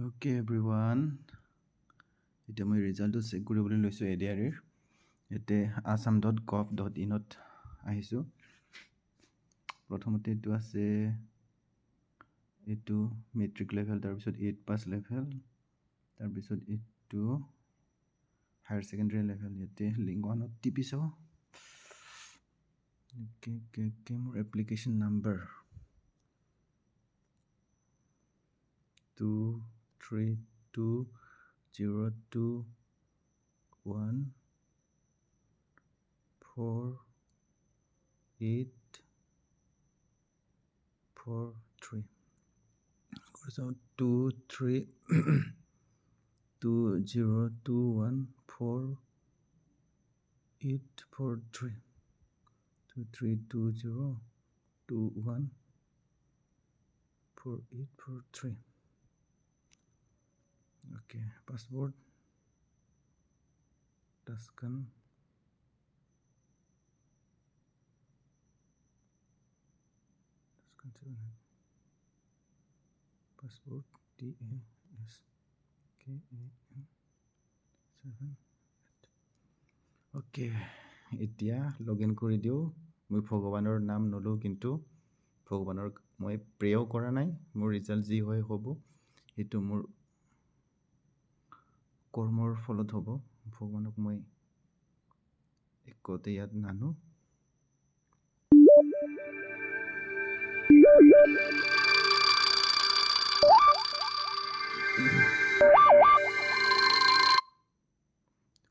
Okay everyone, এতিয়া মই ৰিজাল্টটো চেক কৰিবলৈ লৈছোঁ এডিআৰৰ। ইয়াতে assam.gov.in ত আহিছোঁ। প্ৰথমতে এইটো আছে, এইটো মেট্ৰিক লেভেল, তাৰপিছত 8 পাছ লেভেল, তাৰপিছত এইটো হায়াৰ ছেকেণ্ডেৰী লেভেল। ইয়াতে লিংক 1ত টিপি চাওঁ। মোৰ application number 232214843 232214843 232214843. Okay, passport Tuscan, passport TASKAN 7. Okay, এতিয়া লগইন কৰি দিওঁ। মই ভগৱানৰ নাম নলওঁ, কিন্তু ভগৱানৰ মই প্ৰেও কৰা নাই। মোৰ ৰিজাল্ট যি হয় হ'ব, সেইটো মোৰ কৰ্মৰ ফলত হ'ব। ভগৱানক মই একোতে ইয়াত নানো।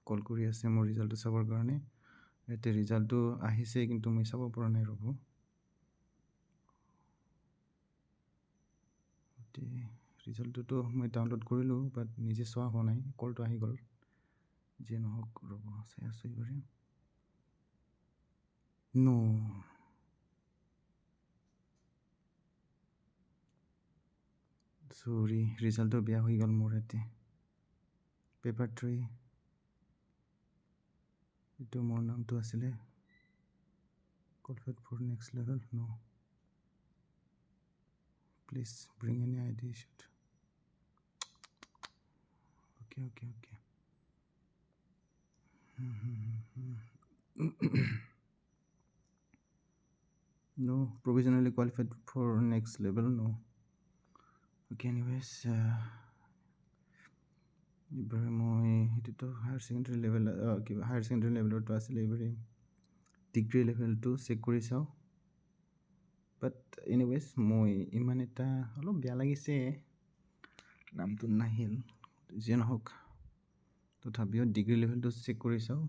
কল কৰি আছে মোৰ ৰিজাল্টটো চাবৰ কাৰণে। ইয়াতে ৰিজাল্টটো আহিছে, কিন্তু মই চাব পৰা নাই। ৰ'ব, ৰিজাল্টটোতো মই ডাউনলোড কৰিলোঁ, বাট নিজে চোৱা হোৱা নাই। কলটো আহি গ'ল। যিয়ে নহওক, ৰ'ব, চাই আছোঁ এইবাৰে। চৰি, ৰিজাল্টটো বেয়া হৈ গ'ল মোৰ। ইয়াতে পেপাৰ 3, এইটো মোৰ নামটো আছিলে। qualified for next level. No, please bring any ID sheet. Okay. No, provisionally qualified for next level. No. Okay, anyways, এইবাৰে মই এইটোতো হায়াৰ ছেকেণ্ডেৰী লেভেল, কিবা হায়াৰ ছেকেণ্ডেৰী লেভেলৰটো আছিলে। এইবাৰে ডিগ্ৰী লেভেলটো চেক কৰি চাওঁ। বাট এনিৱেজ, মই ইমান এটা অলপ বেয়া লাগিছে, নামটো নাহিল। যিয়ে নহওক, তথাপিও ডিগ্ৰী লেভেলটো চেক কৰি চাওঁ।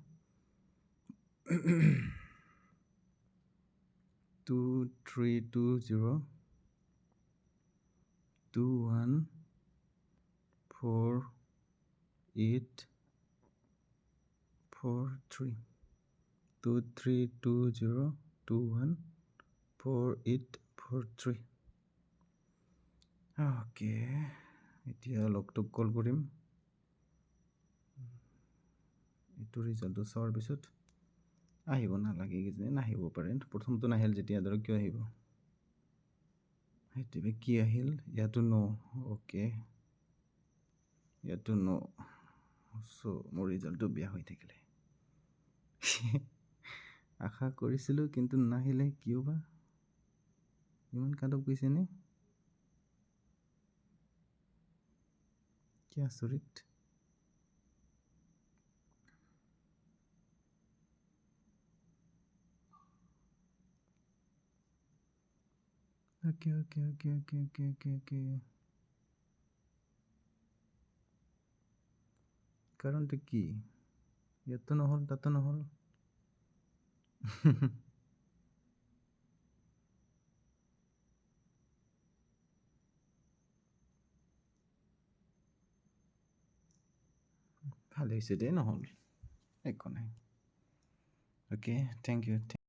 2320214843 2320214843. অ'কে, এতিয়া লগটোক কল কৰিম। এইটো ৰিজাল্টটো চোৱাৰ পিছত আহিব নালাগে, কিজানি নাহিব পাৰে। প্ৰথমটো নাহিল যেতিয়া, ধৰক কিয় আহিব? সেইটোৱে কি আহিল? ইয়াতো ন'। অ'কে, ইয়াতো ন'। চ' মোৰ ৰিজাল্টটো বেয়া হৈ থাকিলে। আশা কৰিছিলোঁ, কিন্তু নাহিলে। কিয় বা? ইমান কাট অফ গৈছেনে? কি আচৰিত। Okay. কাৰণটো কি? ইয়াতো নহ'ল, তাতো নহ'ল। ভালে হৈছে দেই, নহ'ল। একো নাই। Okay, thank U.